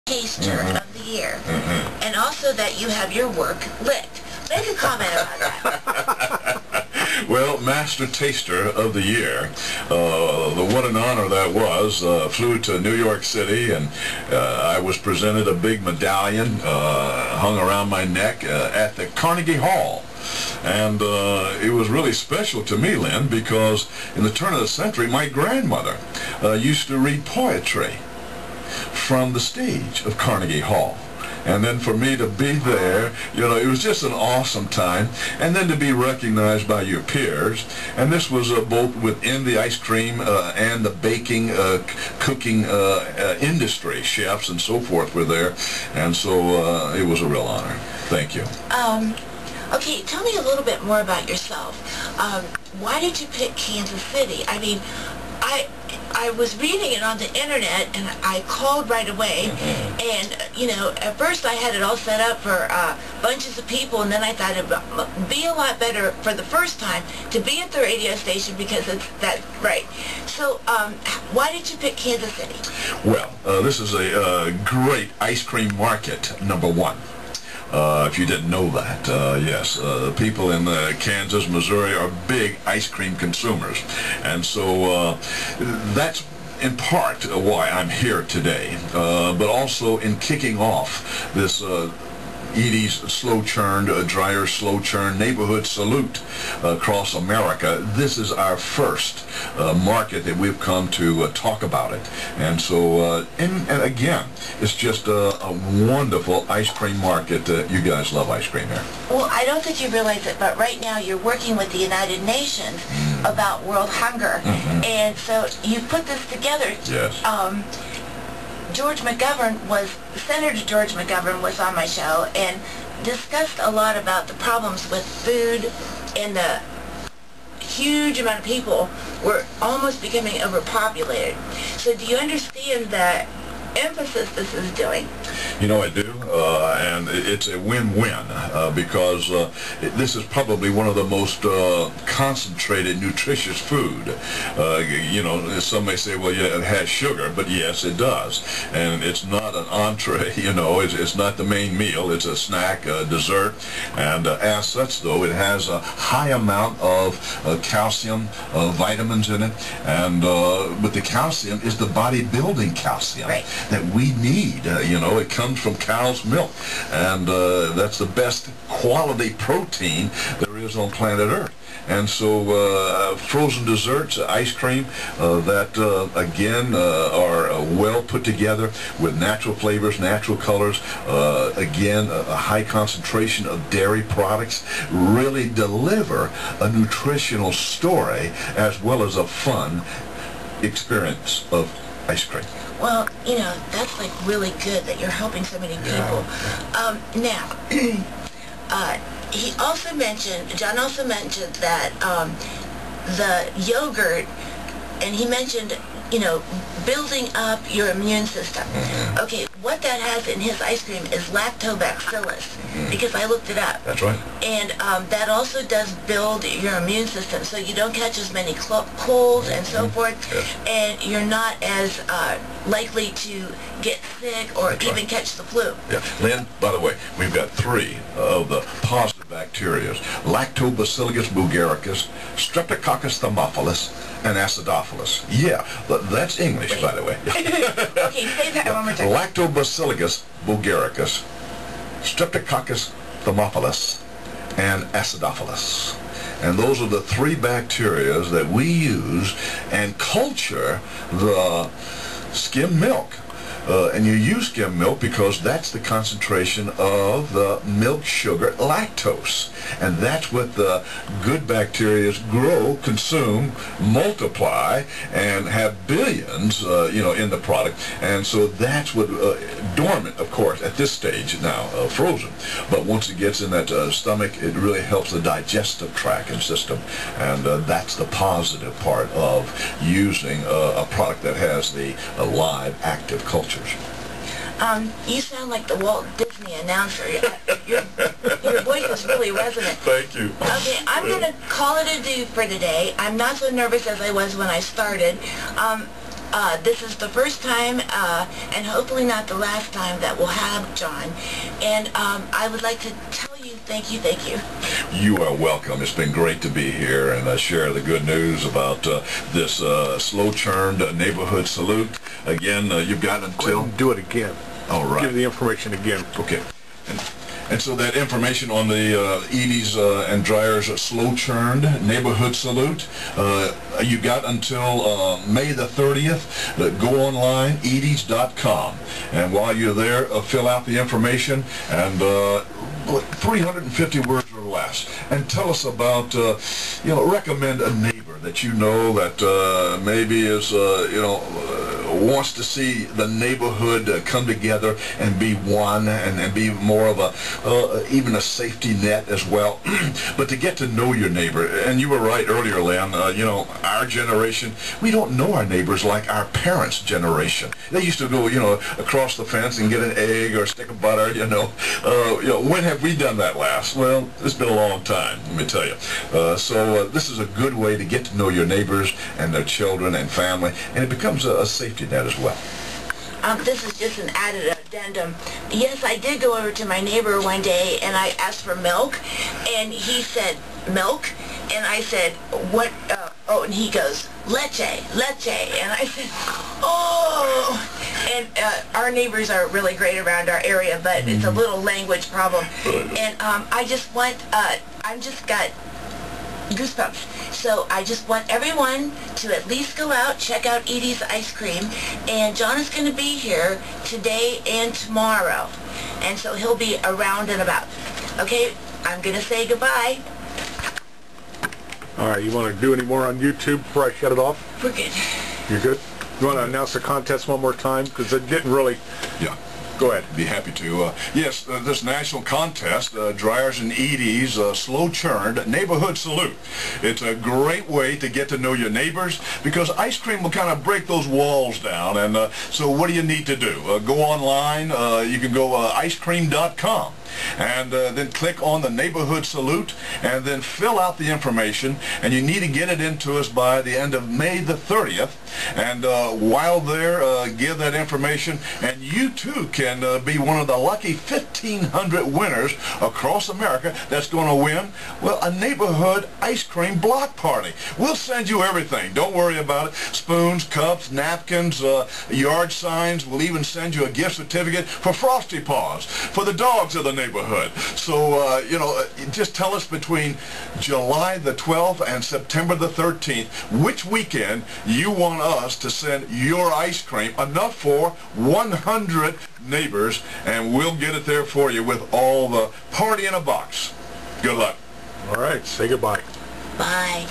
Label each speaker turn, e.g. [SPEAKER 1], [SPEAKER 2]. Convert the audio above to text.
[SPEAKER 1] taster of the year, and also that you have your work licked. Make a comment about that.
[SPEAKER 2] Well, Master Taster of the Year, what an honor that was. Flew to New York City, and I was presented a big medallion hung around my neck at the Carnegie Hall. And it was really special to me, Lynn, because in the turn of the century, my grandmother used to read poetry from the stage of Carnegie Hall. And then for me to be there, you know, it was just an awesome time. And then to be recognized by your peers. And this was both within the ice cream and the baking, cooking industry. Chefs and so forth were there. And so it was a real honor. Thank you.
[SPEAKER 1] Okay, tell me a little bit more about yourself. Why did you pick Kansas City? I mean, I was reading it on the internet, and I called right away, and, you know, at first I had it all set up for bunches of people, and then I thought it would be a lot better for the first time to be at the radio station because it's that right. So, why did you pick Kansas City?
[SPEAKER 2] Well, this is a great ice cream market, number one. If you didn't know that, yes, people in Kansas, Missouri are big ice cream consumers. And so that's in part why I'm here today, but also in kicking off this Edys slow churned, Dryer slow churned neighborhood salute across America. This is our first market that we've come to talk about it. And so, and again, it's just a wonderful ice cream market. You guys love ice cream here.
[SPEAKER 1] Well, I don't think you realize it, but right now you're working with the United Nations about world hunger. And so you put this together.
[SPEAKER 2] Yes.
[SPEAKER 1] Senator George McGovern was on my show and discussed a lot about the problems with food, and the huge amount of people were almost becoming overpopulated. So do you understand the emphasis this is doing?
[SPEAKER 2] You know, I do, and it's a win-win because this is probably one of the most concentrated, nutritious food. You know, some may say, well, yeah, it has sugar, but yes, it does. And it's not an entree, you know, it's not the main meal, it's a snack, dessert, and as such, though, it has a high amount of calcium, vitamins in it, and but the calcium is the body-building calcium that we need. You know, it comes from cow's milk, and that's the best quality protein there is on planet Earth. And so frozen desserts, ice cream, that again are well put together with natural flavors, natural colors, again a high concentration of dairy products, really deliver a nutritional story as well as a fun experience of ice cream.
[SPEAKER 1] Well, you know, that's like really good that you're helping so many people. Now, John also mentioned that the yogurt, and he mentioned, you know, building up your immune system. Okay, what that has in his ice cream is lactobacillus, because I looked it up.
[SPEAKER 2] That's right.
[SPEAKER 1] And that also does build your immune system, so you don't catch as many colds and so forth, and you're not as likely to get sick or even catch the flu.
[SPEAKER 2] Yeah, Lynn, by the way, we've got 3 of the positive bacteria: Lactobacillus bulgaricus, Streptococcus thermophilus, and acidophilus. Yeah, that's English, by the way.
[SPEAKER 1] Okay, say that one more time.
[SPEAKER 2] Lactobacillus bulgaricus, Streptococcus thermophilus, and acidophilus. And those are the 3 bacteria that we use and culture the skim milk. And you use skim milk because that's the concentration of the milk sugar lactose. And that's what the good bacteria grow, consume, multiply, and have billions, you know, in the product. And so that's what, dormant, of course, at this stage now, frozen. But once it gets in that stomach, it really helps the digestive tract and system. And that's the positive part of using a product that has the live, active cultures.
[SPEAKER 1] You sound like the Walt Disney announcer. Your voice is really resonant.
[SPEAKER 2] Thank you.
[SPEAKER 1] Okay, I'm going to call it a do for today. I'm not so nervous as I was when I started. This is the first time, and hopefully not the last time, that we'll have John. And I would like to tell you thank you.
[SPEAKER 2] You are welcome. It's been great to be here and share the good news about this slow-churned neighborhood salute. Again, you've got until...
[SPEAKER 3] Do it again.
[SPEAKER 2] All right.
[SPEAKER 3] Give the information again.
[SPEAKER 2] Okay. And so that information on the Edys and Dryer's slow-churned neighborhood salute, you got until May the 30th. Go online, edys.com. And while you're there, fill out the information and 350 words or less. And tell us about, recommend a neighbor that you know that maybe is, wants to see the neighborhood come together and be one and be more of a even a safety net as well. But to get to know your neighbor, and you were right earlier, Lynn, our generation, we don't know our neighbors like our parents' generation. They used to go, across the fence and get an egg or a stick of butter, when have we done that last? Well, it's been a long time, let me tell you. So this is a good way to get to know your neighbors and their children and family, and it becomes a safety net as well.
[SPEAKER 1] This is just an added addendum. Yes, I did go over to my neighbor one day and I asked for milk, and he said, milk? And I said, what? And he goes, leche. And I said, oh. And our neighbors are really great around our area, but it's a little language problem. And I've just got goosebumps. So I just want everyone to at least go out, check out Edys Ice Cream, and John is going to be here today and tomorrow, and so he'll be around and about. Okay, I'm going to say goodbye.
[SPEAKER 3] All right, you want to do any more on YouTube before I shut it off?
[SPEAKER 1] We're good.
[SPEAKER 3] You're good? You want to announce the contest one more time? Because it didn't really...
[SPEAKER 2] Yeah.
[SPEAKER 3] Go ahead.
[SPEAKER 2] Be happy to. Yes, this national contest, Dryer's and Edys slow-churned neighborhood salute. It's a great way to get to know your neighbors because ice cream will kind of break those walls down. And so what do you need to do? Go online. You can go icecream.com. And then click on the neighborhood salute and then fill out the information, and you need to get it into us by the end of May the 30th. And while there, give that information, and you too can be one of the lucky 1,500 winners across America that's going to win, well, a neighborhood ice cream block party. We'll send you everything. Don't worry about it. Spoons, cups, napkins, yard signs. We'll even send you a gift certificate for Frosty Paws, for the dogs of the neighborhood. So, just tell us between July the 12th and September the 13th which weekend you want us to send your ice cream, enough for 100 neighbors, and we'll get it there for you with all the party in a box. Good luck.
[SPEAKER 3] All right, say goodbye.
[SPEAKER 1] Bye.